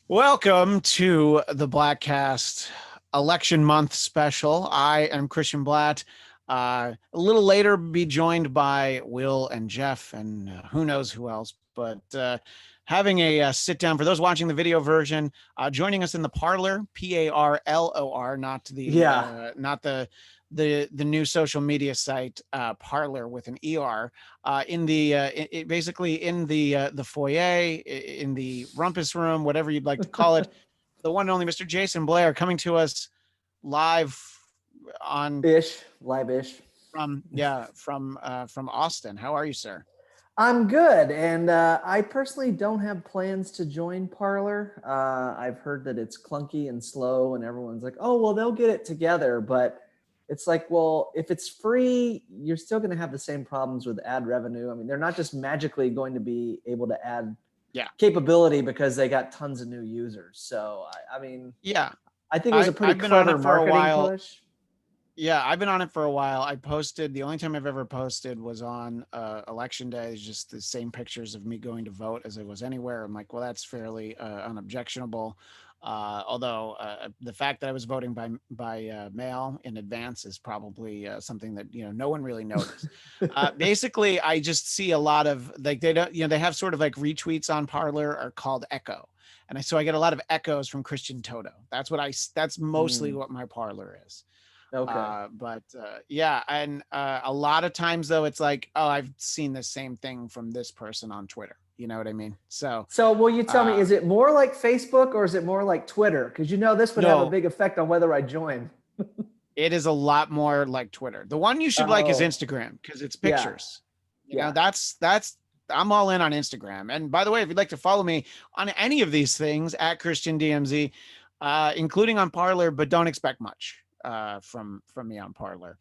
Welcome to the Bladtcast election month special. I am Christian Blatt. A little later, be joined by Will and Jeff, and who knows who else. But having a sit down for those watching the video version, joining us in the parlor, Parlor, not the the new social media site Parlor with an ER, in the basically in the foyer, in the rumpus room, whatever you'd like to call it. The one and only Mr. Jason Blair coming to us live on live-ish from Austin. How are you, sir? I'm good, and I personally don't have plans to join Parlor. I've heard that it's clunky and slow, and everyone's like, "Oh, well, they'll get it together." But it's like, well, if it's free, you're still going to have the same problems with ad revenue. I mean, they're not just magically going to be able to add capability because they got tons of new users. So, I mean, I think it was a pretty clever marketing push. Yeah, I've been on it for a while. I posted, the only time I've ever posted was on election day. It's just the same pictures of me going to vote as it was anywhere. I'm like, well, that's fairly unobjectionable. Although the fact that I was voting by mail in advance is probably something that no one really noticed. Basically, I just see a lot of like they don't they have sort of like retweets on Parlor are called echo, and so I get a lot of echoes from Christian Toto. That's mostly what my Parlor is. Okay. Yeah, and a lot of times though, it's like, oh, I've seen the same thing from this person on Twitter. You know what I mean? So will you tell me, is it more like Facebook or is it more like Twitter? Because this would have a big effect on whether I join. It is a lot more like Twitter. The one you should like is Instagram because it's pictures. You know, that's I'm all in on Instagram. And by the way, if you'd like to follow me on any of these things at Christian DMZ, including on Parlor, but don't expect much from me on Parlor.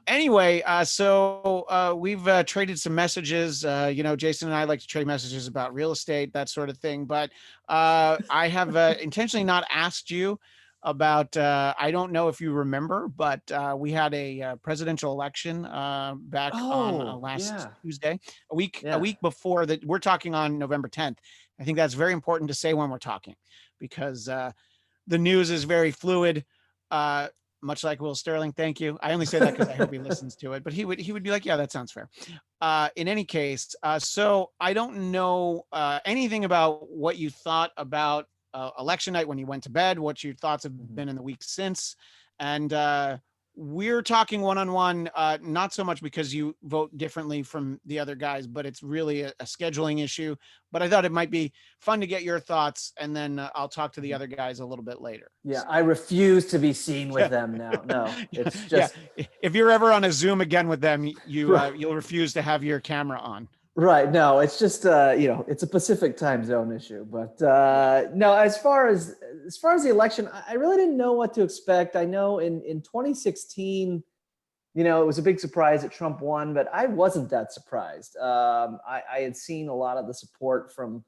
Anyway, so we've traded some messages. Jason and I like to trade messages about real estate, that sort of thing. But I have intentionally not asked you about, I don't know if you remember, but we had a presidential election back on last Tuesday, a week before that. We're talking on November 10th. I think that's very important to say when we're talking, because the news is very fluid. Much like Will Sterling. Thank you. I only say that because I hope he listens to it, but he would be like, yeah, that sounds fair. In any case, so I don't know anything about what you thought about election night when you went to bed, what your thoughts have been in the week since. And we're talking one-on-one, not so much because you vote differently from the other guys, but it's really a scheduling issue. But I thought it might be fun to get your thoughts, and then I'll talk to the other guys a little bit later. Yeah, so. I refuse to be seen with them now. No, it's just if you're ever on a Zoom again with them, you'll refuse to have your camera on. Right. No, it's just it's a Pacific time zone issue. But no, as far as the election, I really didn't know what to expect. I know in 2016, it was a big surprise that Trump won, but I wasn't that surprised. I had seen a lot of the support from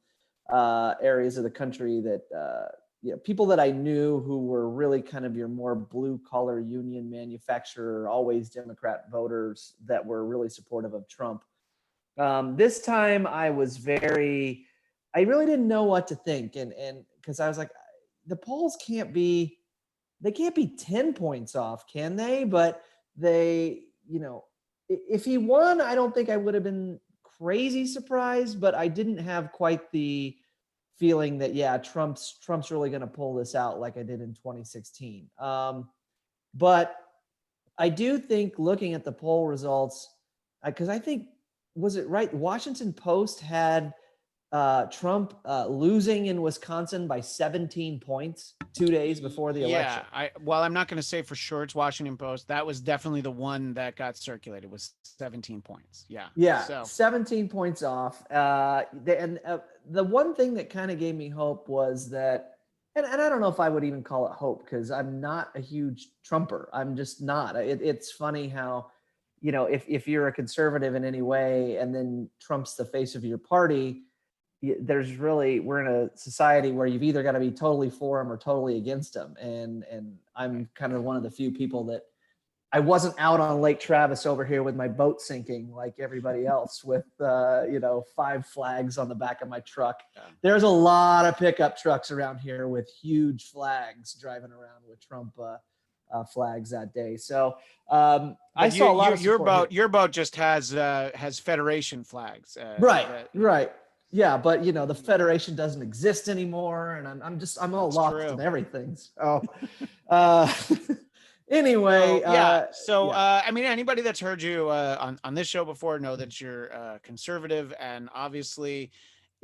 areas of the country that people that I knew who were really kind of your more blue collar union manufacturer, always Democrat voters that were really supportive of Trump. This time I really didn't know what to think. And because I was like, the polls can't be 10 points off, can they? But they, if he won, I don't think I would have been crazy surprised, but I didn't have quite the feeling that, Trump's really going to pull this out like I did in 2016. But I do think, looking at the poll results, because I think, was it right? Washington Post had Trump losing in Wisconsin by 17 points 2 days before the election. I'm not going to say for sure it's Washington Post. That was definitely the one that got circulated, was 17 points. Yeah. So 17 points off. And the one thing that kind of gave me hope was that, and I don't know if I would even call it hope, because I'm not a huge Trumper. I'm just not. It's funny how, if you're a conservative in any way and then Trump's the face of your party, we're in a society where you've either got to be totally for him or totally against him. And I'm kind of one of the few people that I wasn't out on Lake Travis over here with my boat sinking like everybody else with, 5 flags on the back of my truck. Yeah. There's a lot of pickup trucks around here with huge flags driving around with Trump flags that day. So I saw a lot of support your boat just has Federation flags. Right. Yeah, but the Federation doesn't exist anymore, and I'm all lost in everything. So, anyway, I mean, anybody that's heard you on this show before know that you're conservative, and obviously,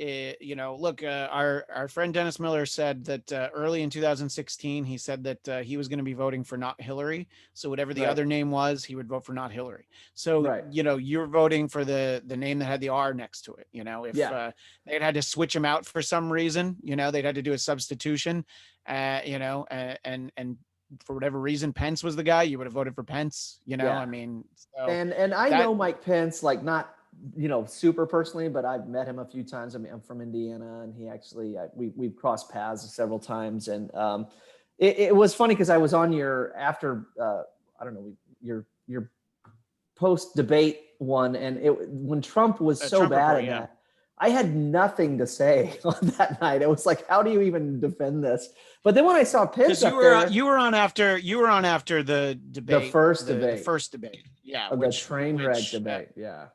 look, our friend Dennis Miller said that early in 2016, he said that he was going to be voting for not Hillary. So whatever the other name was, he would vote for not Hillary. So, you're voting for the name that had the R next to it. If they'd had to switch him out for some reason, they'd had to do a substitution, and for whatever reason, Pence was the guy, you would have voted for Pence, I mean, so and I know Mike Pence, like not, super personally, but I've met him a few times. I mean, I'm from Indiana, and he actually, we've crossed paths several times. And it was funny because I was on your post debate one. And when Trump was so Trump bad in that, I had nothing to say on that night. It was like, how do you even defend this? But then when I saw Pence you were on after the debate, the first debate. Yeah. The train wreck debate. Yeah.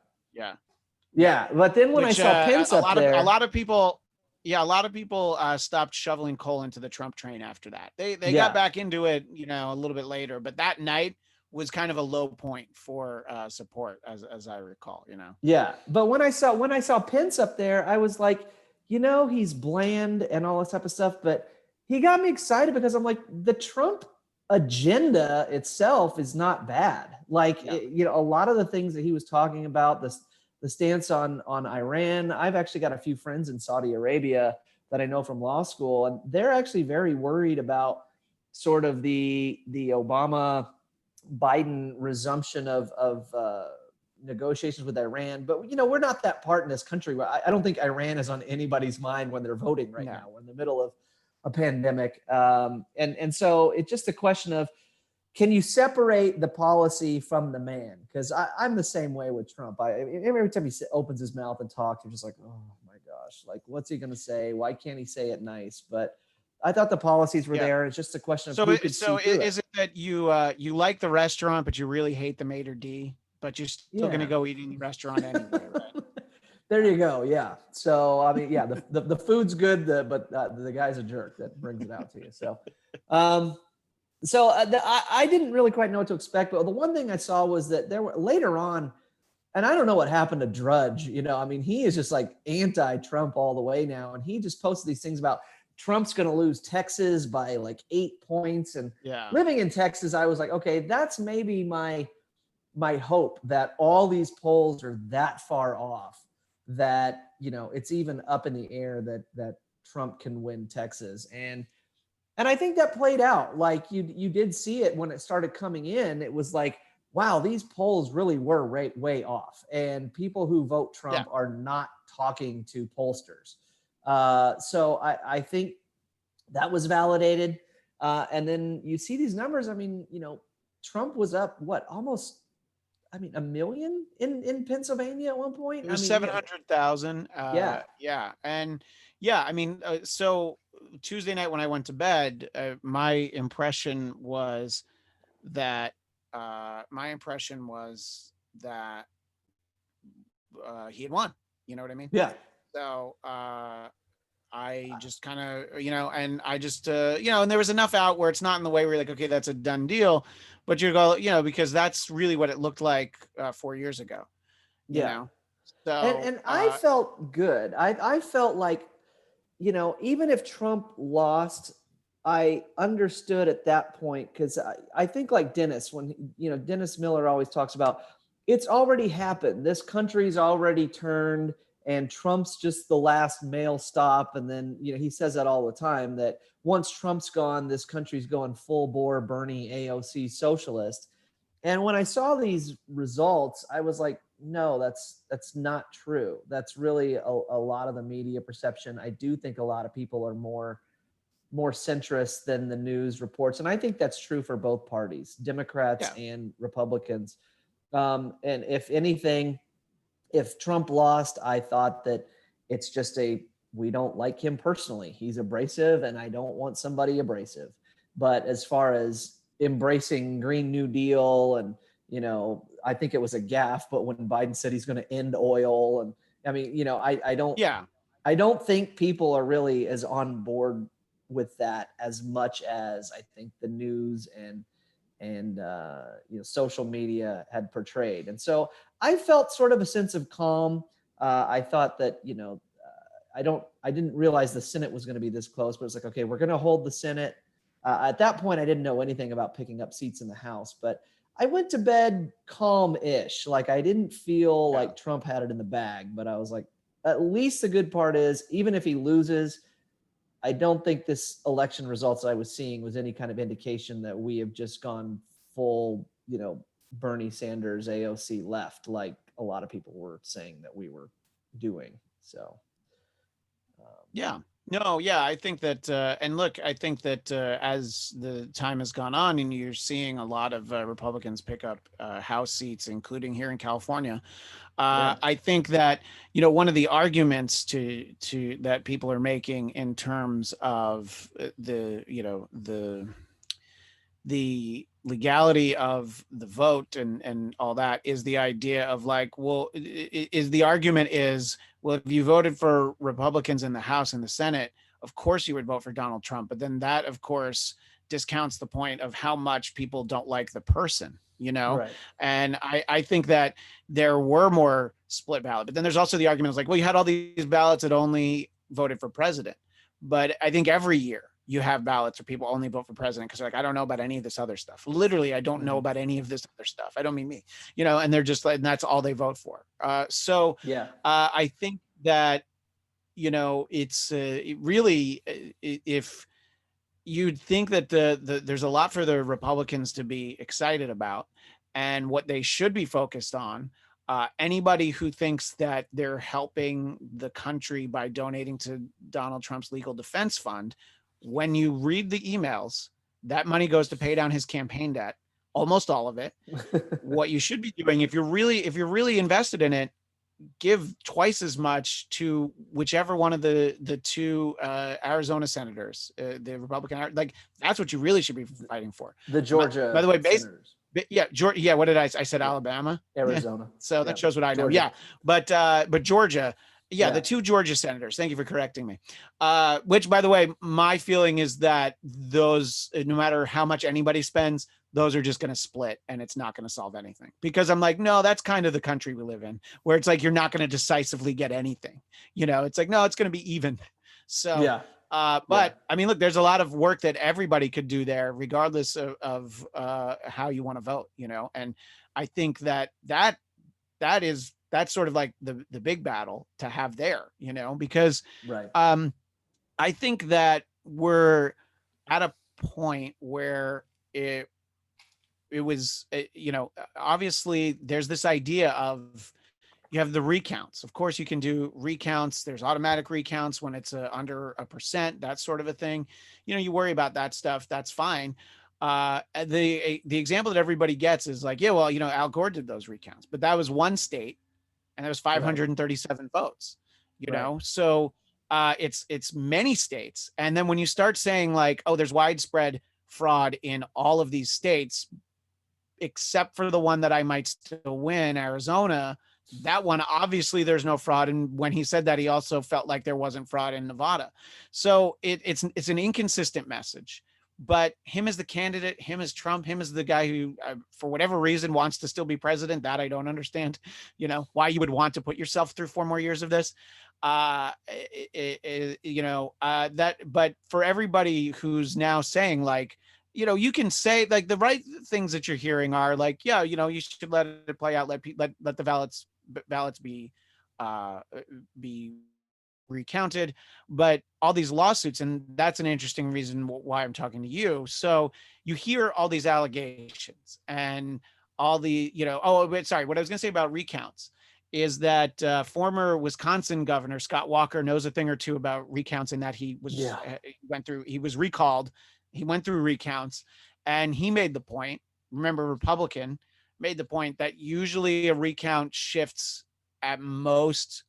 Yeah. But then when I saw Pence a lot of people stopped shoveling coal into the Trump train after that. They got back into it, a little bit later, but that night was kind of a low point for support, as I recall, Yeah. But when I saw Pence up there, I was like, he's bland and all this type of stuff, but he got me excited because I'm like, the Trump agenda itself is not bad. Like, a lot of the things that he was talking about, the stance on Iran. I've actually got a few friends in Saudi Arabia that I know from law school, and they're actually very worried about sort of the Obama Biden resumption of negotiations with Iran. But, we're not that part in this country. I don't think Iran is on anybody's mind when they're voting right now. We're in the middle of a pandemic. And so it's just a question of, can you separate the policy from the man? Because I'm the same way with Trump. Every time he opens his mouth and talks, I'm just like, oh my gosh, like, what's he going to say? Why can't he say it nice? But I thought the policies were there. It's just a question of who could see through it. Is it that you like the restaurant, but you really hate the maitre d', but you're still going to go eat in the restaurant anyway, right? There you go. Yeah. So, I mean, the food's good, but the guy's a jerk that brings it out to you. So, I didn't really quite know what to expect, but the one thing I saw was that there were later on, and I don't know what happened to Drudge. I mean, he is just like anti-Trump all the way now, and he just posted these things about Trump's going to lose Texas by like 8 points. And living in Texas, I was like, okay, that's maybe my hope that all these polls are that far off that it's even up in the air that Trump can win Texas. And I think that played out. Like you did see it when it started coming in. It was like, wow, these polls really were way off. And people who vote Trump are not talking to pollsters. So I think that was validated. And then you see these numbers. I mean, Trump was up, almost, a million in Pennsylvania at one point? It was 700,000. And so Tuesday night when I went to bed, my impression was that he had won. You know what I mean? Yeah. So I just kind of, and I just, and there was enough out where it's not in the way where you're like, okay, that's a done deal, but you go, because that's really what it looked like 4 years ago. You know? So, and I felt good. I felt like, even if Trump lost, I understood at that point, because I think like Dennis, when, Dennis Miller always talks about, it's already happened. This country's already turned, and Trump's just the last male stop. And then, he says that all the time, that once Trump's gone, this country's going full bore Bernie AOC socialist. And when I saw these results, I was like, no, that's not true. That's really a lot of the media perception. I do think a lot of people are more more centrist than the news reports. And I think that's true for both parties, Democrats Yeah. and Republicans. And if anything, if Trump lost, I thought that it's just we don't like him personally. He's abrasive, and I don't want somebody abrasive. But as far as embracing Green New Deal, and I think it was a gaffe, but when Biden said he's going to end oil, and I mean, Yeah. I don't think people are really as on board with that as much as I think the news and social media had portrayed. And so I felt sort of a sense of calm. I thought that I didn't realize the Senate was going to be this close, but it's like, okay, we're going to hold the Senate. At that point, I didn't know anything about picking up seats in the House, but I went to bed calm-ish. Like, I didn't feel like Trump had it in the bag, but I was like, at least the good part is, even if he loses, I don't think this election results I was seeing was any kind of indication that we have just gone full, Bernie Sanders AOC left, like a lot of people were saying that we were doing. So, Yeah. No, yeah, I think that, and look, I think that as the time has gone on, and you're seeing a lot of Republicans pick up House seats, including here in California. I think that one of the arguments to that people are making in terms of the legality of the vote and all that is the idea of like, well, is the argument is, well, if you voted for Republicans in the House and the Senate, of course you would vote for Donald Trump. But then that, of course, discounts the point of how much people don't like the person, right. And I think that there were more split ballot. But then there's also the argument is like, well, you had all these ballots that only voted for president. But I think every year you have ballots where people only vote for president because they're like, I don't know about any of this other stuff. Literally, I don't know about any of this other stuff. I don't mean me, and they're just like, and that's all they vote for. I think that, it's really, if you'd think that there's a lot for the Republicans to be excited about and what they should be focused on. Anybody who thinks that they're helping the country by donating to Donald Trump's legal defense fund, when you read the emails, that money goes to pay down his campaign debt, almost all of it. What you should be doing, if you're really invested in it, give twice as much to whichever one of the two Arizona senators, the Republican, like that's what you really should be fighting for. The Georgia, by the way, senators. Yeah, Georgia. Yeah, what did I said? Alabama, Arizona. Yeah. So that shows what I know. Georgia. Yeah, but Georgia. Yeah, the two Georgia senators. Thank you for correcting me. Which, by the way, my feeling is that those, no matter how much anybody spends, those are just going to split, and it's not going to solve anything. Because I'm like, no, that's kind of the country we live in, where it's like you're not going to decisively get anything. It's like, no, it's going to be even. So yeah. I mean, look, there's a lot of work that everybody could do there, regardless of how you want to vote, and I think that's sort of like the big battle to have there, because I think that we're at a point where it was, obviously there's this idea of, you have the recounts. Of course, you can do recounts. There's automatic recounts when it's under 1%, that sort of a thing. You worry about that stuff. That's fine. The example that everybody gets is like, yeah, well, Al Gore did those recounts, but that was one state, and there was 537 votes. So it's many states. And then when you start saying like, oh, there's widespread fraud in all of these states, except for the one that I might still win, Arizona. That one, obviously there's no fraud. And when he said that, he also felt like there wasn't fraud in Nevada. So it's an inconsistent message, but him as the candidate, him as Trump, him as the guy who, for whatever reason, wants to still be president, that I don't understand, why you would want to put yourself through 4 more years of this. But for everybody who's now saying like, you can say like the right things that you're hearing are like, yeah, you should let it play out, let the ballots be recounted, but all these lawsuits, and that's an interesting reason why I'm talking to you. So you hear all these allegations and all the, what I was going to say about recounts is that former Wisconsin governor Scott Walker knows a thing or two about recounts, in that he was recalled. He went through recounts, and he made the point, remember, Republican, made the point that usually a recount shifts at most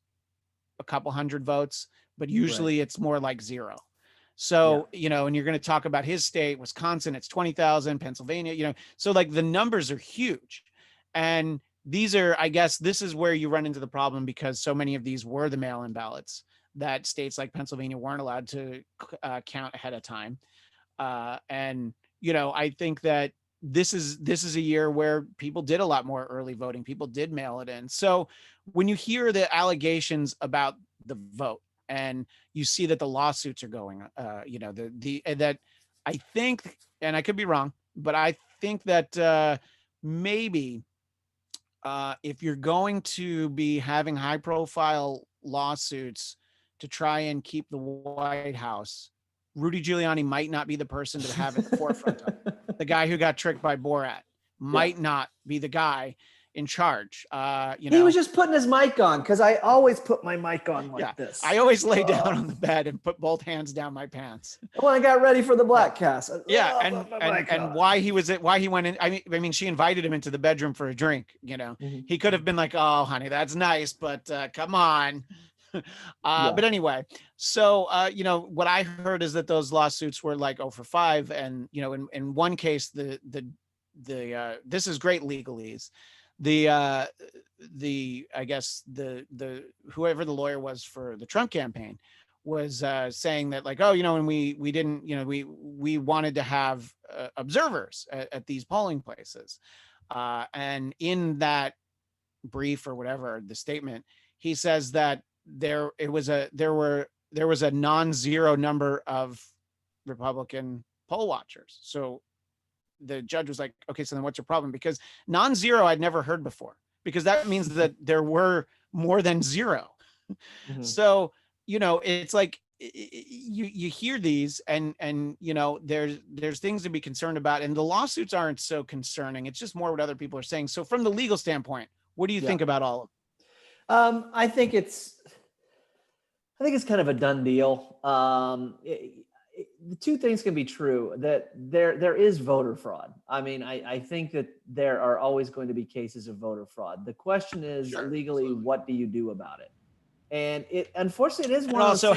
a couple hundred votes, but usually it's more like zero. So, and you're going to talk about his state, Wisconsin, it's 20,000, Pennsylvania, so like the numbers are huge. And these are, I guess, this is where you run into the problem, because so many of these were the mail-in ballots that states like Pennsylvania weren't allowed to count ahead of time. And, I think that this is a year where people did a lot more early voting. People did mail it in. So when you hear the allegations about the vote, and you see that the lawsuits are going, that I think, and I could be wrong, but I think that maybe if you're going to be having high profile lawsuits to try and keep the White House, Rudy Giuliani might not be the person to have at the forefront of it. The guy who got tricked by Borat might not be the guy in charge. He was just putting his mic on, because I always put my mic on like this. I always lay down on the bed and put both hands down my pants when I got ready for the Bladtcast. And why he went in. I mean, she invited him into the bedroom for a drink. He could have been like, "Oh, honey, that's nice, but come on." But anyway, so what I heard is that those lawsuits were like 0 for 5, and in one case, the this is great legalese. I guess the whoever the lawyer was for the Trump campaign was saying that, like, and we didn't, we wanted to have observers at these polling places, and in that brief or whatever, the statement, he says that there was a non-zero number of Republican poll watchers. So the judge was like, okay, so then what's your problem? Because non-zero I'd never heard before, because that means that there were more than zero. So, it's like you hear these and there's things to be concerned about, and the lawsuits aren't so concerning. It's just more what other people are saying. So from the legal standpoint, what do you think about all of them? I think it's kind of a done deal. The two things can be true, that there is voter fraud. I mean, I think that there are always going to be cases of voter fraud. The question is, legally, what do you do about it? And it, unfortunately, it is one. Also,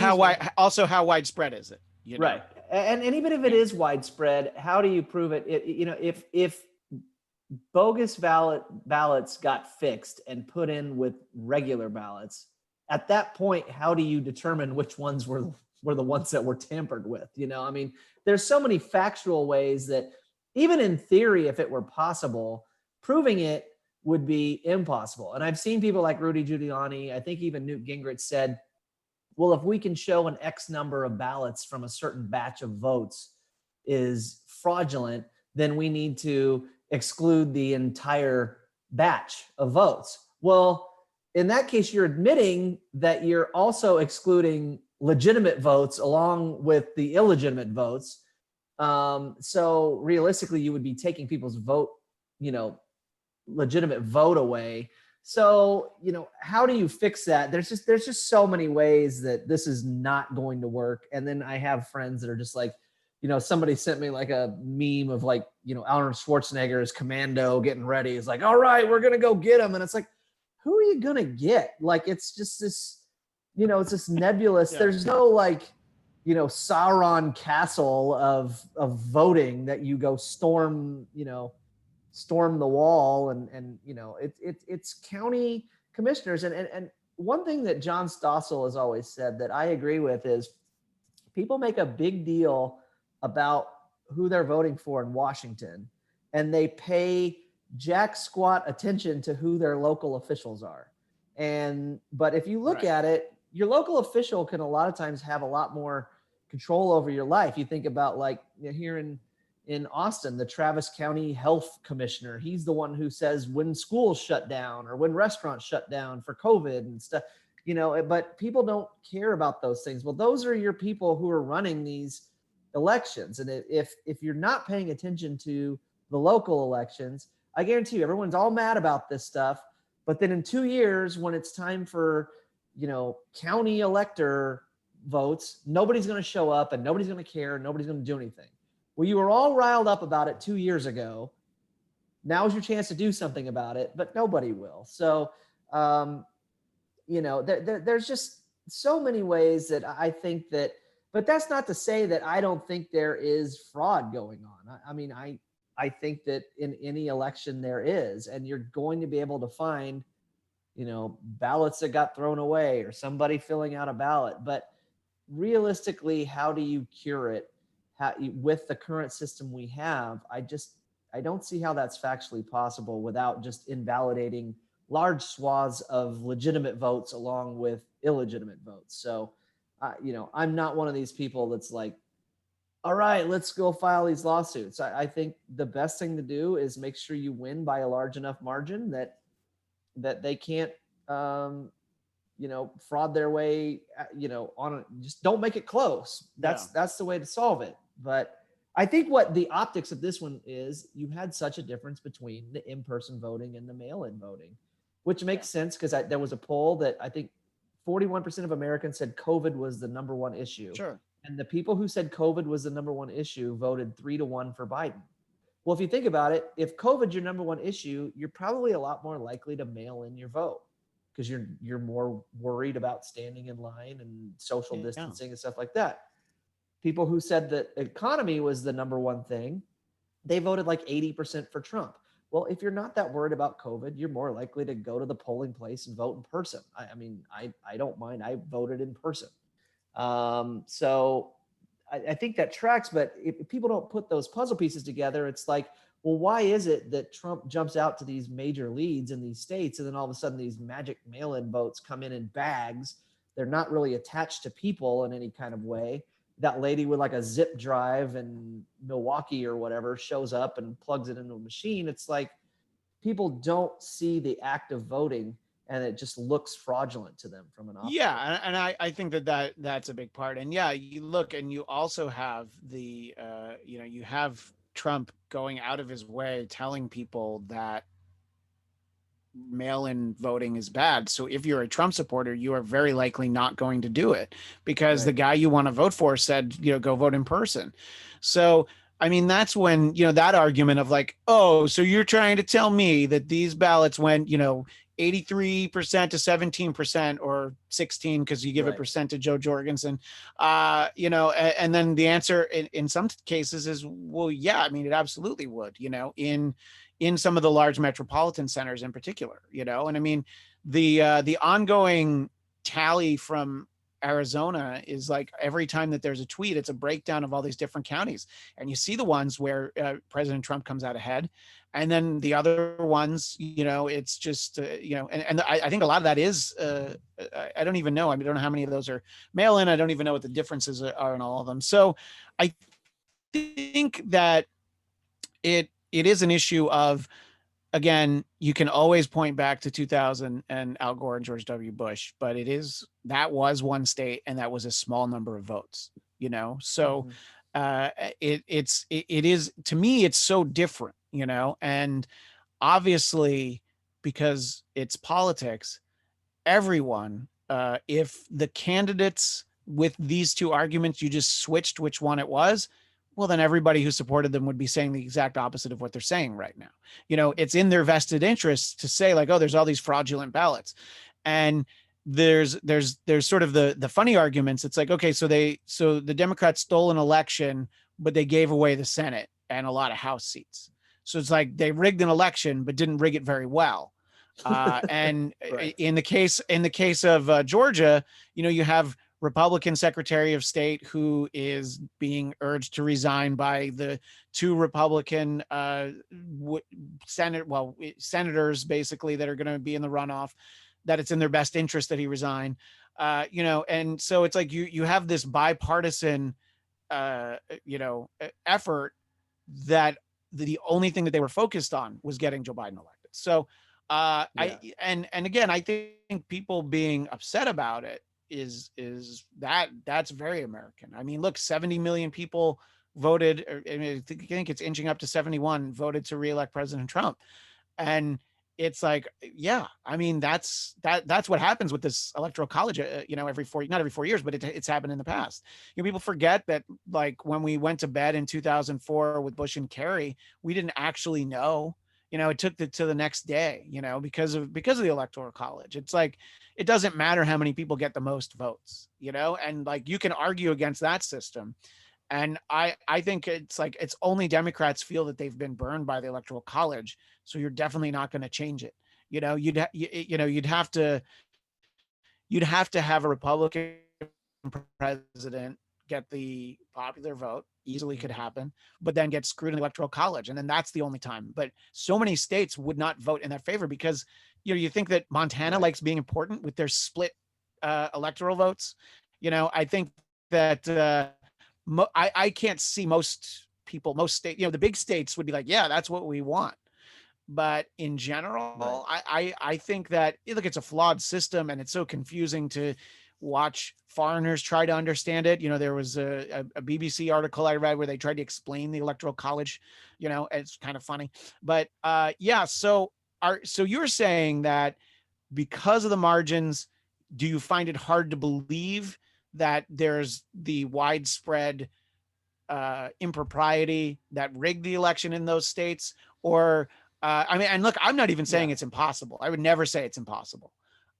how widespread is it? Right. And even if it is widespread, how do you prove it? If bogus ballots got fixed and put in with regular ballots, at that point, how do you determine which ones were the ones that were tampered with? I mean, there's so many factual ways that even in theory, if it were possible, proving it would be impossible. And I've seen people like Rudy Giuliani, I think even Newt Gingrich said, well, if we can show an X number of ballots from a certain batch of votes is fraudulent, then we need to exclude the entire batch of votes. Well, in that case, you're admitting that you're also excluding legitimate votes along with the illegitimate votes. So realistically, you would be taking people's legitimate vote away. So, how do you fix that? There's just so many ways that this is not going to work. And then I have friends that are just like, somebody sent me like a meme of like, Arnold Schwarzenegger as Commando getting ready. It's like, all right, we're going to go get him. And it's like, who are you going to get? Like, it's just this, it's this nebulous. Yeah. There's no like, Sauron castle of voting that you go storm the wall and it's county commissioners. And one thing that John Stossel has always said that I agree with is people make a big deal about who they're voting for in Washington, and they pay jack squat attention to who their local officials are. But if you look at it, your local official can a lot of times have a lot more control over your life. You think about like here in Austin, the Travis County Health Commissioner, he's the one who says when schools shut down or when restaurants shut down for COVID and stuff, but people don't care about those things. Well, those are your people who are running these elections. And if you're not paying attention to the local elections, I guarantee you, everyone's all mad about this stuff. But then in 2 years, when it's time for, county elector votes, nobody's going to show up and nobody's going to care. Nobody's going to do anything. Well, you were all riled up about it 2 years ago. Now's your chance to do something about it, but nobody will. So, there's just so many ways that I think that, but that's not to say that I don't think there is fraud going on. I think that in any election there is, and you're going to be able to find, ballots that got thrown away or somebody filling out a ballot. But realistically, how do you cure it? With the current system we have, I don't see how that's factually possible without just invalidating large swaths of legitimate votes along with illegitimate votes. So, I'm not one of these people that's like, all right, let's go file these lawsuits. I think the best thing to do is make sure you win by a large enough margin that they can't, fraud their way, just don't make it close. That's the way to solve it. But I think what the optics of this one is, you had such a difference between the in-person voting and the mail-in voting, which makes sense because there was a poll that I think 41% of Americans said COVID was the number one issue. Sure. And the people who said COVID was the number one issue voted 3-1 for Biden. Well, if you think about it, if COVID's your number one issue, you're probably a lot more likely to mail in your vote because you're more worried about standing in line and social distancing and stuff like that. People who said that economy was the number one thing, they voted like 80% for Trump. Well, if you're not that worried about COVID, you're more likely to go to the polling place and vote in person. I don't mind. I voted in person. So I think that tracks, but if people don't put those puzzle pieces together, it's like, well, why is it that Trump jumps out to these major leads in these states and then all of a sudden these magic mail-in votes come in bags? They're not really attached to people in any kind of way. That lady with like a zip drive in Milwaukee or whatever shows up and plugs it into a machine. It's like people don't see the act of voting, and it just looks fraudulent to them from an optics. Yeah, and I think that's a big part. And yeah, you look and you also have the you have Trump going out of his way telling people that mail-in voting is bad. So if you're a Trump supporter, you are very likely not going to do it because the guy you want to vote for said, go vote in person. So I mean, that's when, that argument of like, oh, so you're trying to tell me that these ballots went, 83% to 17% or 16 because you give a percent to Joe Jorgensen, and then the answer in some cases is, well, yeah, I mean, it absolutely would, in some of the large metropolitan centers in particular, and I mean, the ongoing tally from Arizona is like every time that there's a tweet, it's a breakdown of all these different counties. And you see the ones where President Trump comes out ahead. And then the other ones, it's just, and I think a lot of that is, I don't even know. I don't know how many of those are mail in. I don't even know what the differences are in all of them. So I think that it is an issue of, again, you can always point back to 2000 and Al Gore and George W. Bush, but that was one state and that was a small number of votes, So it is, to me, it's so different, and obviously because it's politics, everyone, if the candidates with these two arguments, you just switched which one it was, well, then everybody who supported them would be saying the exact opposite of what they're saying right now. It's in their vested interests to say like, oh, there's all these fraudulent ballots. And there's sort of the funny arguments. It's like, okay, so the Democrats stole an election, but they gave away the Senate and a lot of House seats. So it's like they rigged an election, but didn't rig it very well. And in the case of Georgia, you have Republican Secretary of State who is being urged to resign by the two Republican senators, basically, that are going to be in the runoff, that it's in their best interest that he resign. And so it's like you have this bipartisan, effort that the only thing that they were focused on was getting Joe Biden elected. So again, I think people being upset about it is that's very American. I mean, look, 70 million people voted, I think it's inching up to 71, voted to reelect President Trump. And it's like, yeah, I mean, that's what happens with this electoral college, not every 4 years, but it's happened in the past. People forget that, like, when we went to bed in 2004 with Bush and Kerry, we didn't actually know. It took to the next day, because of the electoral college. It's like, it doesn't matter how many people get the most votes, and like, you can argue against that system. And I think it's like, it's only Democrats feel that they've been burned by the electoral college. So you're definitely not going to change it. You'd have to have a Republican president get the popular vote, easily could happen, but then get screwed in the electoral college. And then that's the only time. But so many states would not vote in their favor because, you think that Montana likes being important with their split electoral votes. I think that I can't see most people, most state, the big states would be like, yeah, that's what we want. But in general, I think that, look, it's a flawed system, and it's so confusing to watch foreigners try to understand it. There was a BBC article I read where they tried to explain the electoral college. It's kind of funny, but yeah. So you're saying that because of the margins, do you find it hard to believe that there's the widespread impropriety that rigged the election in those states? Or I mean, and look, I'm not even saying it's impossible. I would never say it's impossible.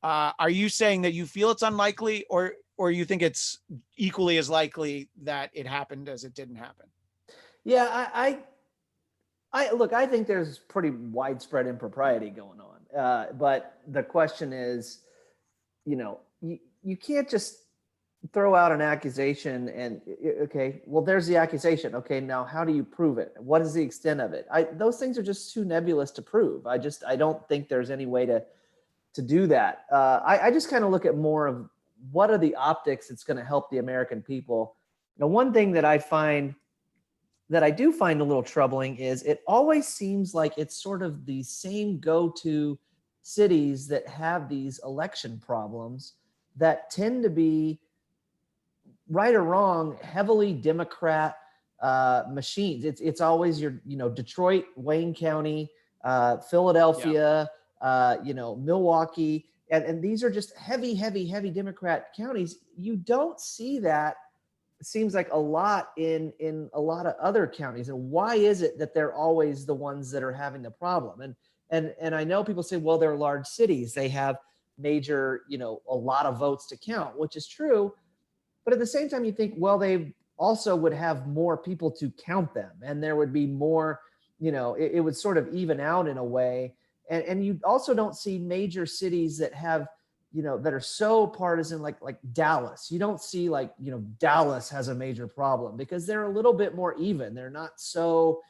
Are you saying that you feel it's unlikely, or you think it's equally as likely that it happened as it didn't happen? Yeah, I look, I think there's pretty widespread impropriety going on. But the question is, you can't just throw out an accusation and, okay, well, there's the accusation. Okay, now how do you prove it? What is the extent of it? Those things are just too nebulous to prove. I don't think there's any way to do that. I just kind of look at more of what are the optics that's going to help the American people. One thing that I do find a little troubling is it always seems like it's sort of the same go-to cities that have these election problems that tend to be, right or wrong, heavily Democrat machines. It's always your, Detroit, Wayne County, Philadelphia, Milwaukee, and these are just heavy Democrat counties. You don't see that, it seems like, a lot in a lot of other counties. And why is it that they're always the ones that are having the problem? And I know people say, well, they're large cities, they have major, a lot of votes to count, which is true. But at the same time, you think, well, they also would have more people to count them, and there would be more, it would sort of even out in a way. And you also don't see major cities that have, that are so partisan, like Dallas. You don't see, like, Dallas has a major problem because they're a little bit more even. They're not so,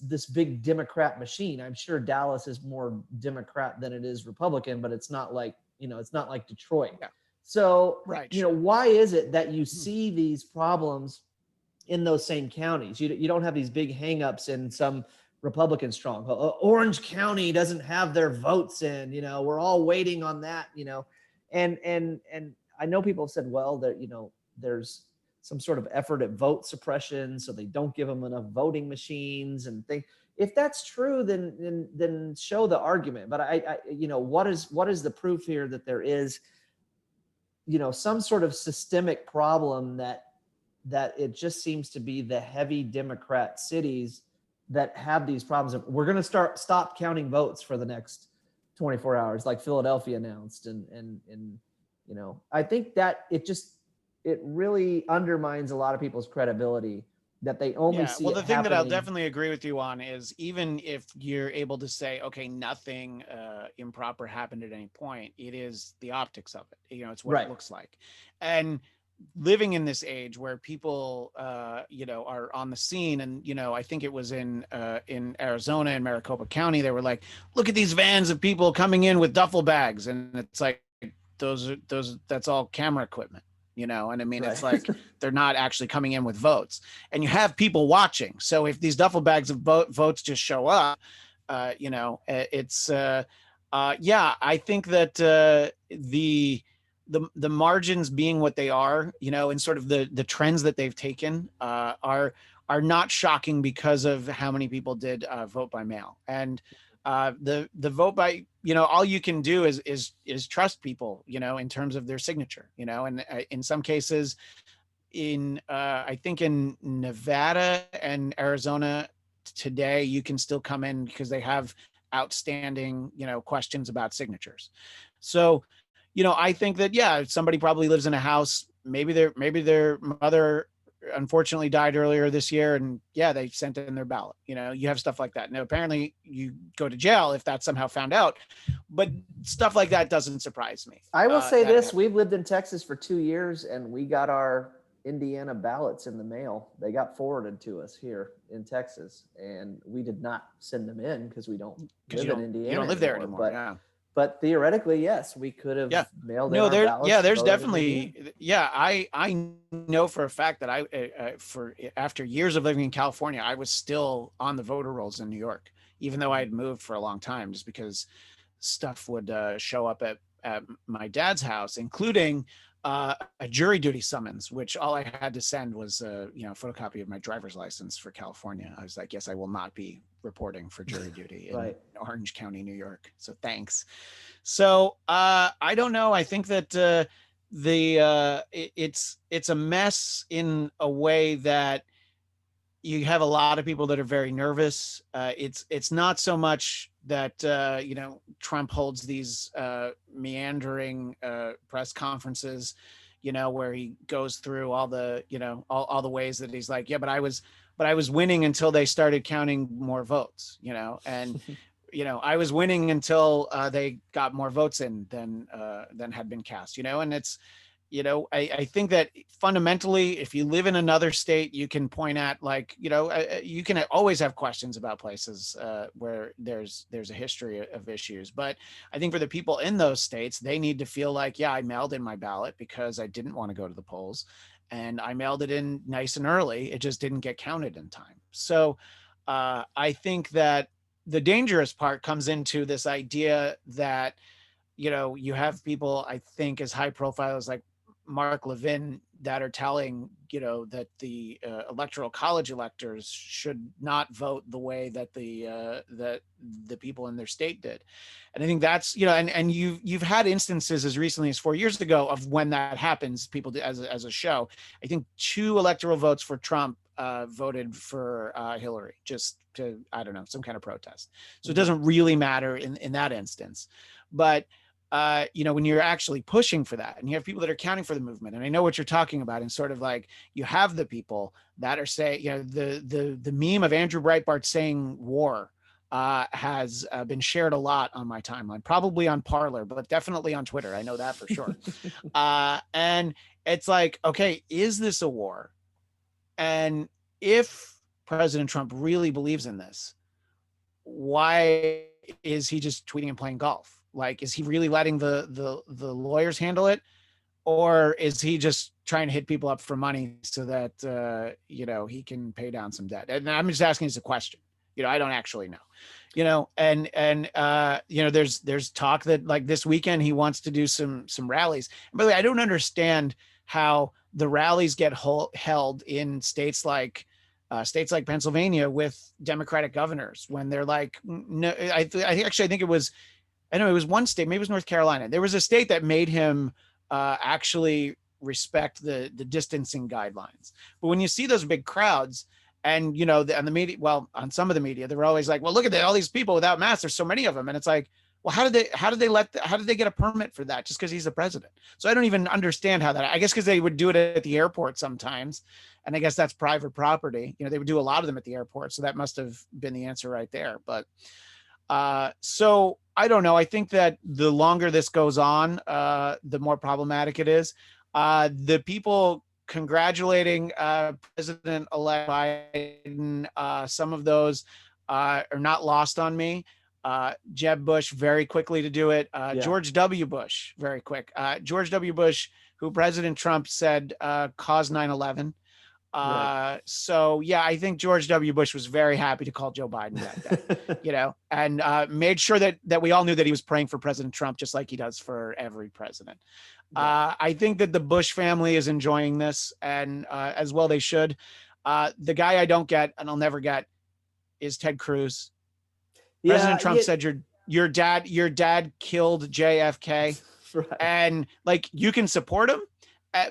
this big Democrat machine. I'm sure Dallas is more Democrat than it is Republican, but it's not like, it's not like Detroit. Yeah. So, right, why is it that you see these problems in those same counties? You don't have these big hangups in some Republican stronghold. Orange County doesn't have their votes in, we're all waiting on that, and I know people have said, well, that, there's some sort of effort at vote suppression, so they don't give them enough voting machines and things. If that's true, then show the argument. But I what is the proof here that there is, some sort of systemic problem that it just seems to be the heavy Democrat cities that have these problems. We're going to stop counting votes for the next 24 hours, like Philadelphia announced. And I think that it really undermines a lot of people's credibility that they only see. Well, the thing happening. that I'll definitely agree with you on is, even if you're able to say, okay, nothing improper happened at any point, it is the optics of it. It's what it looks like. And living in this age where people, are on the scene, and, I think it was in Arizona, in Maricopa County, they were like, look at these vans of people coming in with duffel bags. And it's like, that's all camera equipment. And I mean, it's like, they're not actually coming in with votes, and you have people watching. So if these duffel bags of votes just show up, it's I think that the margins being what they are, and sort of the trends that they've taken are not shocking because of how many people did vote by mail. And The vote by, all you can do is trust people, in terms of their signature, and in some cases, I think in Nevada and Arizona today, you can still come in because they have outstanding, questions about signatures. So, I think that, yeah, somebody probably lives in a house, maybe their mother unfortunately died earlier this year, and yeah, they sent in their ballot. You have stuff like that. Now, apparently you go to jail if that's somehow found out, but stuff like that doesn't surprise me. I will say that this: we've lived in Texas for 2 years, and we got our Indiana ballots in the mail. They got forwarded to us here in Texas, and we did not send them in because we don't live in Indiana. You don't live there anymore. But theoretically, yes, we could have mailed in our ballots. There's definitely, I know for a fact that for after years of living in California, I was still on the voter rolls in New York, even though I had moved for a long time, just because stuff would show up at my dad's house, including a jury duty summons, which all I had to send was a photocopy of my driver's license for California. I was like, yes, I will not be reporting for jury duty in Orange County, New York. So thanks. So I don't know. I think that it's a mess in a way that you have a lot of people that are very nervous. It's not so much that Trump holds these meandering press conferences, where he goes through all the all the ways that he's like, yeah, but I was winning until they started counting more votes, and I was winning until they got more votes in than had been cast, and it's. I think that fundamentally, if you live in another state, you can point at you can always have questions about places where there's a history of issues. But I think for the people in those states, they need to feel like, yeah, I mailed in my ballot because I didn't want to go to the polls, and I mailed it in nice and early. It just didn't get counted in time. So I think that the dangerous part comes into this idea that, you have people, I think, as high profile as like Mark Levin that are telling, that the electoral college electors should not vote the way that the people in their state did. And I think that's, and you've had instances as recently as 4 years ago of when that happens, people do, as a show. I think 2 electoral votes for Trump voted for Hillary, just to, I don't know, some kind of protest. So it doesn't really matter in that instance. But when you're actually pushing for that and you have people that are counting for the movement, and I know what you're talking about, and sort of like you have the people that are saying, the meme of Andrew Breitbart saying war has been shared a lot on my timeline, probably on Parler, but definitely on Twitter. I know that for sure. And it's like, okay, is this a war? And if President Trump really believes in this, why is he just tweeting and playing golf? Like, is he really letting the lawyers handle it, or is he just trying to hit people up for money so that he can pay down some debt? And I'm just asking as a question. I don't actually know. And there's talk that like this weekend he wants to do some rallies. And by the way, I don't understand how the rallies get held in states like Pennsylvania with Democratic governors when they're like, no, I think it was. I know it was one state, maybe it was North Carolina. There was a state that made him actually respect the distancing guidelines. But when you see those big crowds and, on the media, well, on some of the media, they were always like, well, look at all these people without masks. There's so many of them. And it's like, well, how did they get a permit for that? Just because he's the president. So I don't even understand how that, I guess, because they would do it at the airport sometimes. And I guess that's private property. They would do a lot of them at the airport. So that must've been the answer right there. But so I don't know. I think that the longer this goes on, the more problematic it is. The people congratulating President-elect Biden, some of those are not lost on me. Jeb Bush, very quickly to do it. George W. Bush, very quick. George W. Bush, who President Trump said caused 9/11. So yeah, I think George W. Bush was very happy to call Joe Biden that day, and made sure that we all knew that he was praying for President Trump, just like he does for every president. I think that the Bush family is enjoying this, and as well they should. The guy I don't get, and I'll never get, is Ted Cruz. President Trump said your dad killed JFK. Right. And like, you can support him,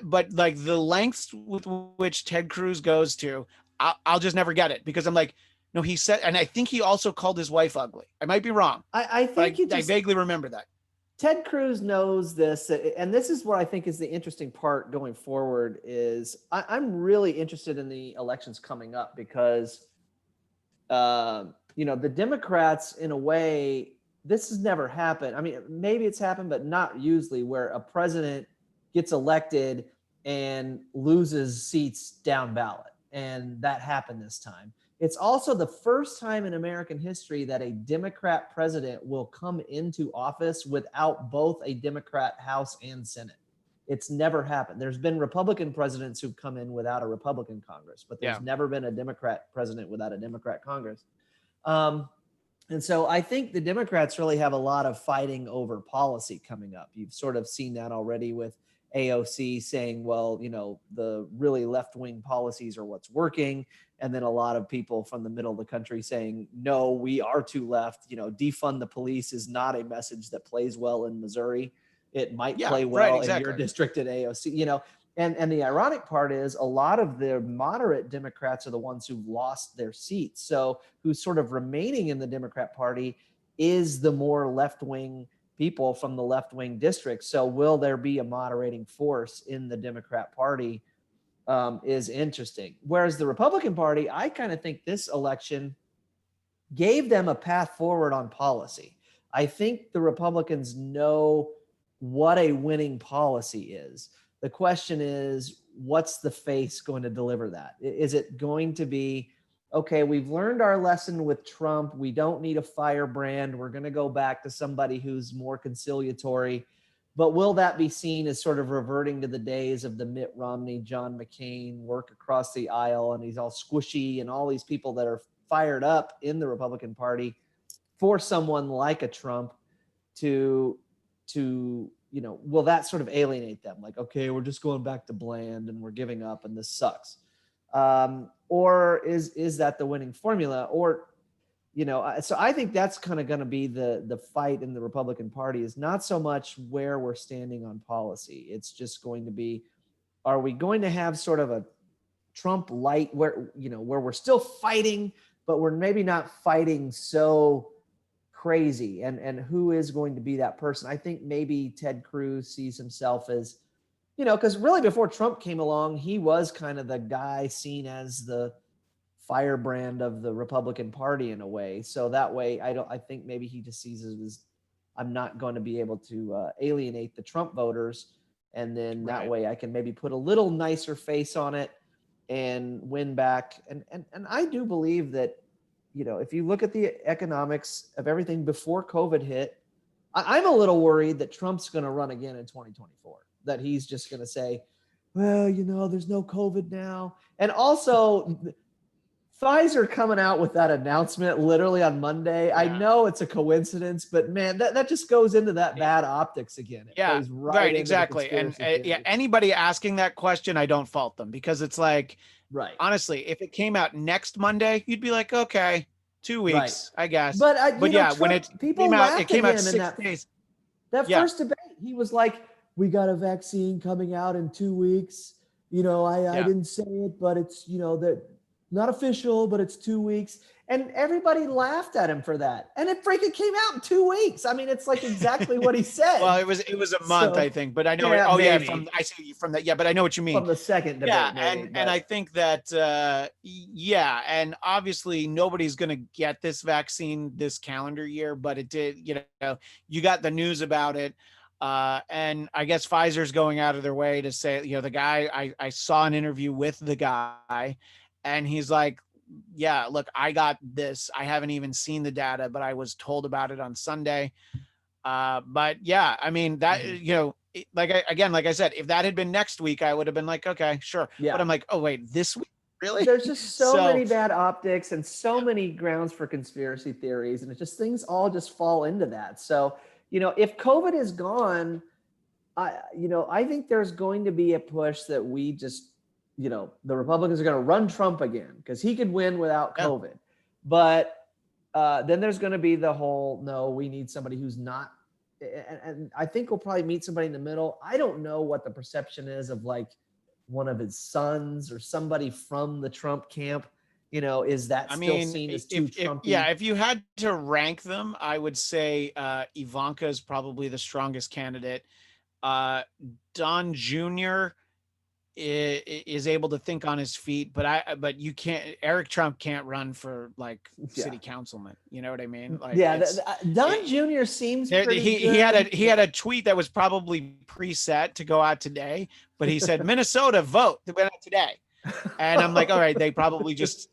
but like the lengths with which Ted Cruz goes to, I'll just never get it, because I'm like, no, he said, and I think he also called his wife ugly. I might be wrong. I think I vaguely remember that. Ted Cruz knows this, and this is what I think is the interesting part going forward. Is I'm really interested in the elections coming up, because the Democrats, in a way, this has never happened. I mean, maybe it's happened, but not usually, where a president gets elected and loses seats down ballot. And that happened this time. It's also the first time in American history that a Democrat president will come into office without both a Democrat House and Senate. It's never happened. There's been Republican presidents who've come in without a Republican Congress, but there's never been a Democrat president without a Democrat Congress. And so I think the Democrats really have a lot of fighting over policy coming up. You've sort of seen that already with AOC saying, well, the really left-wing policies are what's working. And then a lot of people from the middle of the country saying, no, we are too left. Defund the police is not a message that plays well in Missouri. It might play well in your district at AOC, And the ironic part is, a lot of the moderate Democrats are the ones who've lost their seats. So who's sort of remaining in the Democrat Party is the more left-wing people from the left-wing districts. So will there be a moderating force in the Democrat Party is interesting. Whereas the Republican Party, I kind of think this election gave them a path forward on policy. I think the Republicans know what a winning policy is. The question is, what's the face going to deliver that? Is it going to be, okay, we've learned our lesson with Trump. We don't need a firebrand. We're going to go back to somebody who's more conciliatory. But will that be seen as sort of reverting to the days of the Mitt Romney, John McCain work across the aisle, and he's all squishy, and all these people that are fired up in the Republican Party for someone like a Trump to will that sort of alienate them? Like, okay, we're just going back to bland and we're giving up and this sucks. Or is that the winning formula? Or, so I think that's kind of going to be the fight in the Republican Party, is not so much where we're standing on policy. It's just going to be, are we going to have sort of a Trump light where we're still fighting, but we're maybe not fighting so crazy, and who is going to be that person? I think maybe Ted Cruz sees himself as, because really before Trump came along, he was kind of the guy seen as the firebrand of the Republican Party in a way. So that way, I think maybe he just sees it as, I'm not going to be able to alienate the Trump voters, and then that way I can maybe put a little nicer face on it and win back. And I do believe that, if you look at the economics of everything before COVID hit, I'm a little worried that Trump's going to run again in 2024, that he's just going to say, well, there's no COVID now. And also, Pfizer coming out with that announcement literally on Monday. Yeah. I know it's a coincidence, but man, that just goes into that bad optics again. It goes right, exactly. And anybody asking that question, I don't fault them, because it's like, right. Honestly, if it came out next Monday, you'd be like, okay, 2 weeks, right. I guess. But yeah, Trump, when it came out 6 days. That first debate, he was like, we got a vaccine coming out in 2 weeks. I didn't say it, but it's, that not official, but it's 2 weeks. And everybody laughed at him for that. And it freaking came out in 2 weeks. I mean, it's like exactly what he said. Well, it was a month, I think, but I know. I see from that. Yeah, but I know what you mean. From the second debate. Yeah, and I think that, and obviously nobody's going to get this vaccine this calendar year, but it did, you got the news about it. And I guess Pfizer's going out of their way to say, the guy, I saw an interview with the guy, and he's like, yeah, look, I got this. I haven't even seen the data, but I was told about it on Sunday. But yeah, I mean that, like I said, if that had been next week, I would have been like, okay, sure. Yeah. But I'm like, oh wait, this week? Really? There's just so many bad optics and so many grounds for conspiracy theories. And it just, things all just fall into that. So, if COVID is gone, I think there's going to be a push that we just, the Republicans are going to run Trump again, because he could win without COVID. But Then there's going to be the whole, no, we need somebody who's not, and I think we'll probably meet somebody in the middle. I don't know what the perception is of like one of his sons or somebody from the Trump camp. Is that still seen as too Trumpy? If you had to rank them, I would say Ivanka is probably the strongest candidate. Don Jr. is able to think on his feet, but you can't. Eric Trump can't run for like city councilman. You know what I mean? Like, Don Jr. seems pretty good. He had a tweet that was probably preset to go out today, but he said Minnesota vote today, and I'm like, all right, they probably just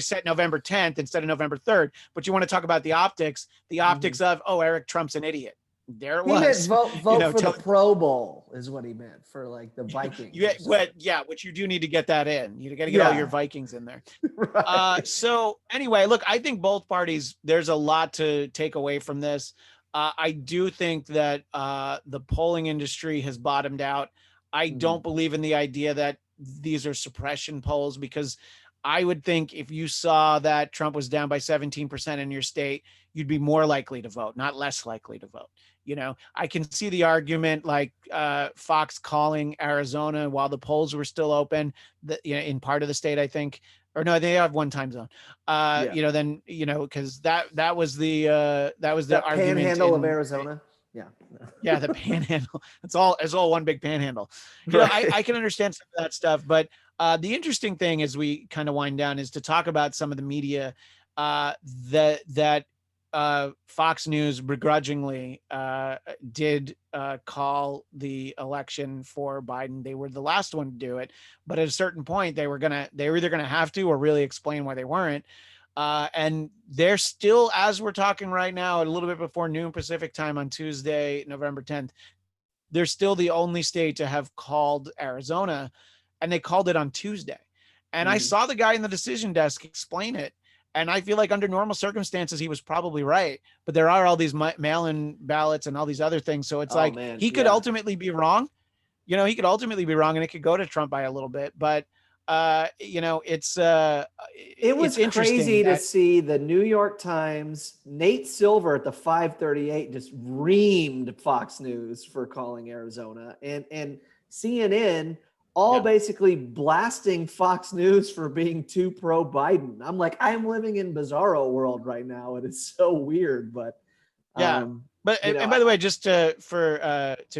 set November 10th instead of November 3rd. But you want to talk about the optics of Eric Trump's an idiot. There it was. He meant vote for the Pro Bowl is what he meant, for like the Vikings. Which you do need to get that in. You got to get all your Vikings in there. Right. So anyway, look, I think both parties, there's a lot to take away from this. I do think that the polling industry has bottomed out. I don't believe in the idea that these are suppression polls, because I would think if you saw that Trump was down by 17% in your state, you'd be more likely to vote, not less likely to vote. I can see the argument, like Fox calling Arizona while the polls were still open, in part of the state, I think, or no, they have one time zone. Then because that was the argument. Panhandle of Arizona. Yeah, the panhandle. It's all one big panhandle. I can understand some of that stuff, but the interesting thing as we kind of wind down is to talk about some of the media that Fox News begrudgingly did call the election for Biden. They were the last one to do it, but at a certain point they were either gonna have to or really explain why they weren't. And they're still, as we're talking right now, a little bit before noon Pacific time on Tuesday, November 10th, they're still the only state to have called Arizona, and they called it on Tuesday. And I saw the guy in the decision desk explain it. And I feel like under normal circumstances, he was probably right. But there are all these mail-in ballots and all these other things. So it's he could ultimately be wrong. He could ultimately be wrong, and it could go to Trump by a little bit. But, it was crazy to see the New York Times, Nate Silver at the 538 just reamed Fox News for calling Arizona, and CNN basically blasting Fox News for being too pro Biden. I'm like, I'm living in bizarro world right now. It is so weird, but and by the way, just to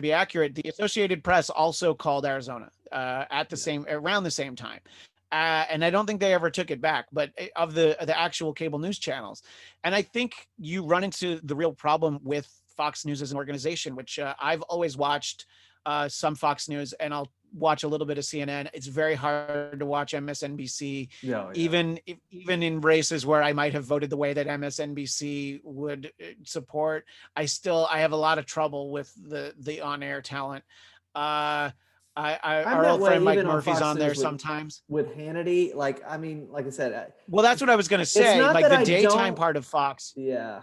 be accurate, the Associated Press also called Arizona around the same time. And I don't think they ever took it back, but of the actual cable news channels. And I think you run into the real problem with Fox News as an organization, which I've always watched some Fox News, and I'll watch a little bit of CNN. It's very hard to watch MSNBC, even in races where I might have voted the way that MSNBC would support. I have a lot of trouble with the on-air talent. Our old friend Mike Murphy's on there sometimes with Hannity. Like I said, well, that's what I was going to say. Like the daytime part of Fox. Yeah.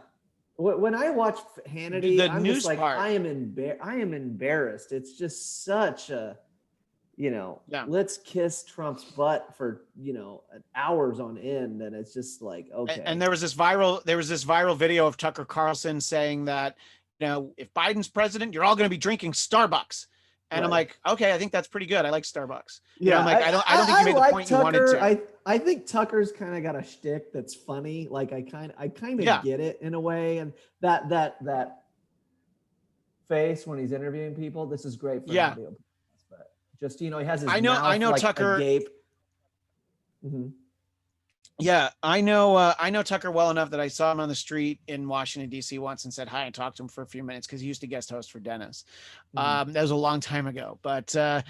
When I watch Hannity, I'm just like, I am embarrassed. It's just such a, let's kiss Trump's butt for, hours on end. And it's just like, okay. And there was this viral video of Tucker Carlson saying that, if Biden's president, you're all going to be drinking Starbucks. And I'm like, okay, I think that's pretty good. I like Starbucks. I'm like, I don't think you made the point Tucker, you wanted to. I think Tucker's kind of got a shtick that's funny. Like I kind of get it in a way. And that face when he's interviewing people, this is great for an audio. But just, he has his mouth like Tucker, agape. Mm-hmm. Yeah, I know Tucker well enough that I saw him on the street in Washington, D.C. once and said hi and talked to him for a few minutes because he used to guest host for Dennis. That was a long time ago. But and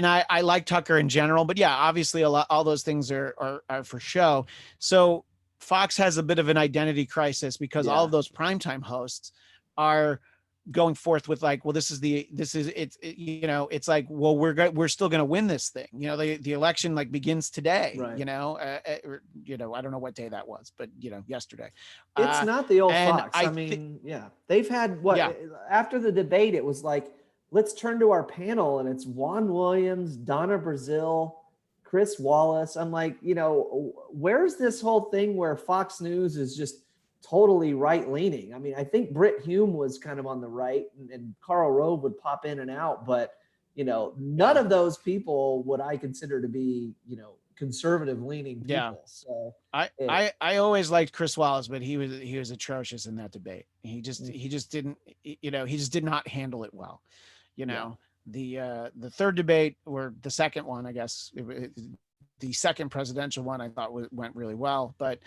I like Tucker in general. But yeah, obviously all those things are for show. So Fox has a bit of an identity crisis because all of those primetime hosts are going forth with like, well, it's like, well, we're still going to win this thing. The election like begins today, right. I don't know what day that was, but yesterday. It's not the old Fox. They've had after the debate, it was like, let's turn to our panel, and it's Juan Williams, Donna Brazile, Chris Wallace. I'm like, where's this whole thing where Fox News is just totally right leaning? I mean, I think Brit Hume was kind of on the right, and Karl Rove would pop in and out, but none of those people would I consider to be, conservative leaning people. Yeah. So I always liked Chris Wallace, but he was atrocious in that debate. He just didn't, he just did not handle it well. The third debate, or the second one, I guess, the second presidential one, I thought went really well. But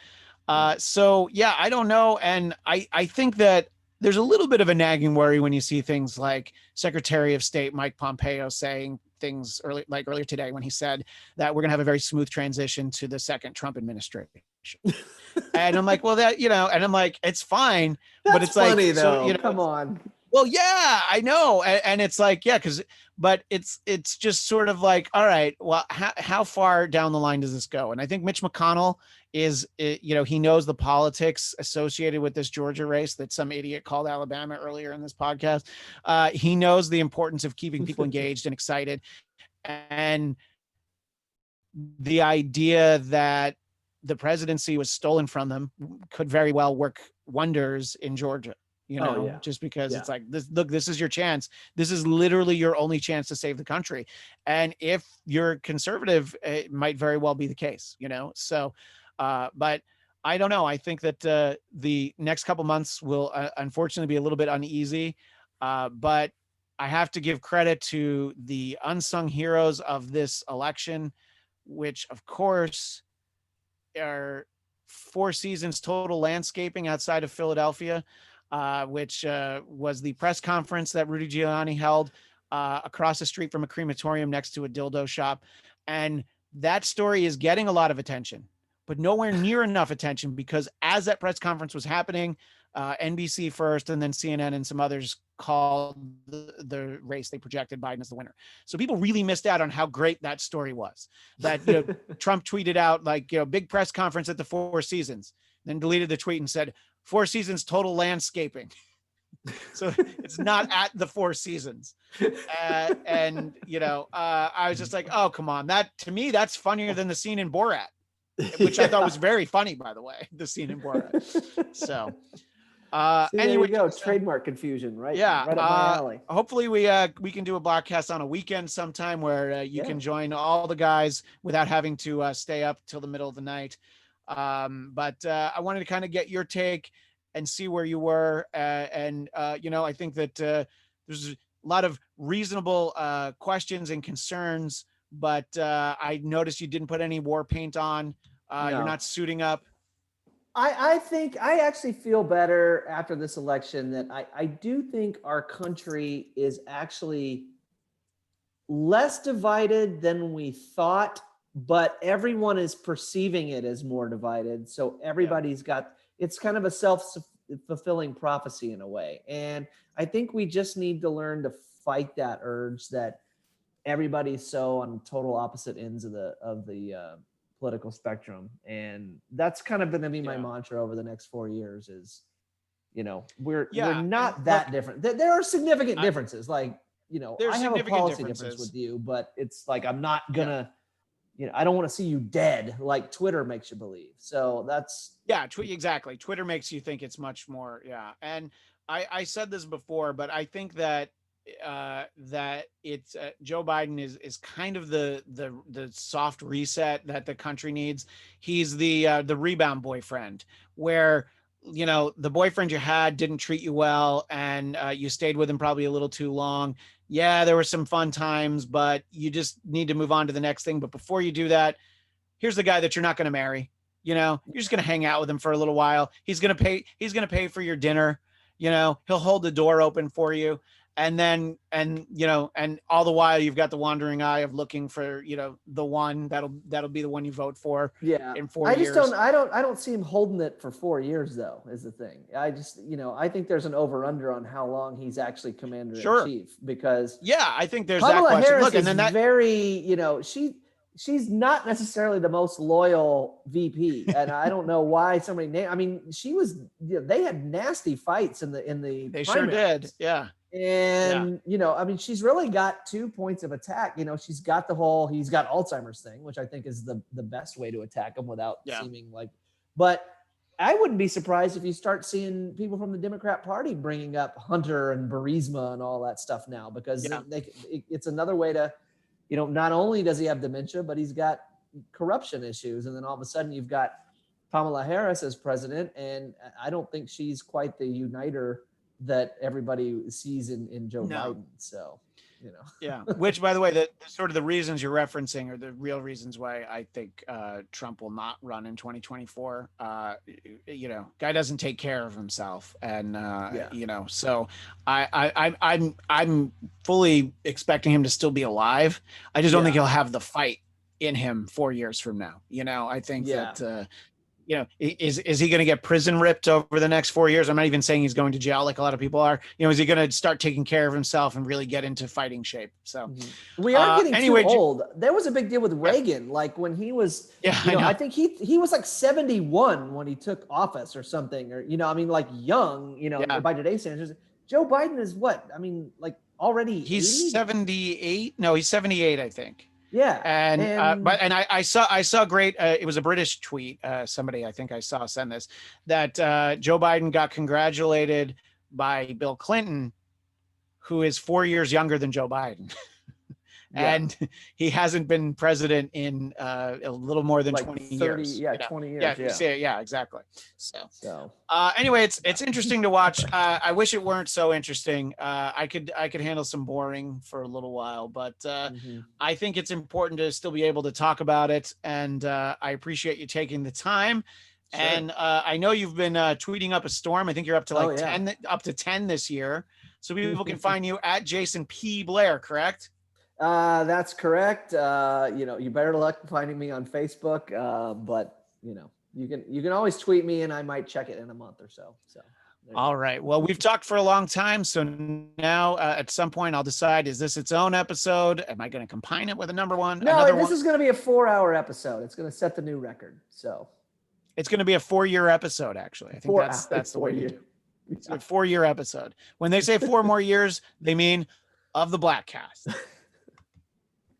so yeah, I don't know, and I think that there's a little bit of a nagging worry when you see things like Secretary of State Mike Pompeo saying things earlier today when he said that we're going to have a very smooth transition to the second Trump administration. And I'm like, well, and I'm like, it's fine. That's but it's funny, like, though. Come on. Well, yeah, I know. And it's like, yeah, but it's just sort of like, all right, well, how far down the line does this go? And I think Mitch McConnell is, he knows the politics associated with this Georgia race that some idiot called Alabama earlier in this podcast. He knows the importance of keeping people engaged and excited. And the idea that the presidency was stolen from them could very well work wonders in Georgia. Just because it's like, this is your chance. This is literally your only chance to save the country. And if you're conservative, it might very well be the case, So, but I don't know. I think that the next couple months will unfortunately be a little bit uneasy. But I have to give credit to the unsung heroes of this election, which of course are Four Seasons Total Landscaping outside of Philadelphia. Which was the press conference that Rudy Giuliani held across the street from a crematorium next to a dildo shop. And that story is getting a lot of attention, but nowhere near enough attention, because as that press conference was happening, NBC first and then CNN and some others called the race. They projected Biden as the winner. So people really missed out on how great that story was. That Trump tweeted out like, big press conference at the Four Seasons, then deleted the tweet and said, Four Seasons Total Landscaping. So it's not at the Four Seasons. And I was just like, oh, come on. That, to me, that's funnier than the scene in Borat, which I thought was very funny, by the way, the scene in Borat. So anyway, there you go. Trademark confusion, right? Yeah. Right up my alley. Hopefully we can do a Bladtcast on a weekend sometime where you can join all the guys without having to stay up till the middle of the night. But I wanted to kind of get your take and see where you were. I think that there's a lot of reasonable questions and concerns, but I noticed you didn't put any war paint on. No. You're not suiting up. I think I actually feel better after this election that I do think our country is actually less divided than we thought, but everyone is perceiving it as more divided. So everybody's got, it's kind of a self-fulfilling prophecy in a way. And I think we just need to learn to fight that urge that everybody's so on total opposite ends of the political spectrum. And that's kind of going to be my mantra over the next 4 years is, we're not that different. There are significant differences. I have a policy difference with you, but it's like, I'm not gonna, I don't want to see you dead like Twitter makes you believe. So that's exactly. Twitter makes you think it's much more. Yeah. And I said this before, but I think that that it's Joe Biden is kind of the soft reset that the country needs. He's the rebound boyfriend where, the boyfriend you had didn't treat you well and you stayed with him probably a little too long. Yeah, there were some fun times, but you just need to move on to the next thing. But before you do that, here's the guy that you're not going to marry. You're just going to hang out with him for a little while. He's going to pay for your dinner. He'll hold the door open for you. And then, and all the while you've got the wandering eye of looking for, the one that'll be the one you vote for. Yeah. In 4 years. I don't see him holding it for 4 years though, is the thing. I just, I think there's an over under on how long he's actually commander in chief, because I think there's Kamala that question. Harris Look, and then that very, she's not necessarily the most loyal VP. And I don't know why somebody they had nasty fights in the they primaries. sure did. Yeah. And, I mean, she's really got 2 points of attack. She's got he's got Alzheimer's thing, which I think is the best way to attack him without seeming like, but I wouldn't be surprised if you start seeing people from the Democrat Party bringing up Hunter and Burisma and all that stuff now, because it's another way to, not only does he have dementia, but he's got corruption issues. And then all of a sudden you've got Kamala Harris as president. And I don't think she's quite the uniter that everybody sees in Joe Biden. So, Yeah. Which, by the way, the sort of the reasons you're referencing are the real reasons why I think Trump will not run in 2024. Guy doesn't take care of himself, and so I'm fully expecting him to still be alive. I just don't think he'll have the fight in him 4 years from now. I think that. Is he going to get prison ripped over the next 4 years? I'm not even saying he's going to jail like a lot of people are. Is he going to start taking care of himself and really get into fighting shape? So we are getting too old. There was a big deal with Reagan, like when he was, I think he was like 71 when he took office or something, or like young, by today's standards. Joe Biden is what? I mean, like already he's 80? 78. No, he's 78, I think. Yeah. And I saw great, it was a British tweet. Somebody I think I saw send this, that Joe Biden got congratulated by Bill Clinton, who is 4 years younger than Joe Biden. And he hasn't been president in a little more than like 20 years. Yeah, 20 years. Yeah, exactly. So anyway, it's interesting to watch. I wish it weren't so interesting. I could handle some boring for a little while, but I think it's important to still be able to talk about it. And I appreciate you taking the time. Sure. And I know you've been tweeting up a storm. I think you're up to 10 this year. So people can find you at Jason P. Blair, correct? That's correct. You better luck finding me on Facebook. But you can always tweet me and I might check it in a month or so. So. All right. Well, we've talked for a long time. So now at some point I'll decide, is this its own episode? Am I going to combine it with a number one? No, this is going to be a 4-hour episode. It's going to set the new record. So it's going to be a 4-year episode. Actually, I think that's the way you do. It's a 4-year episode. When they say 4 more years, they mean of the Bladtcast.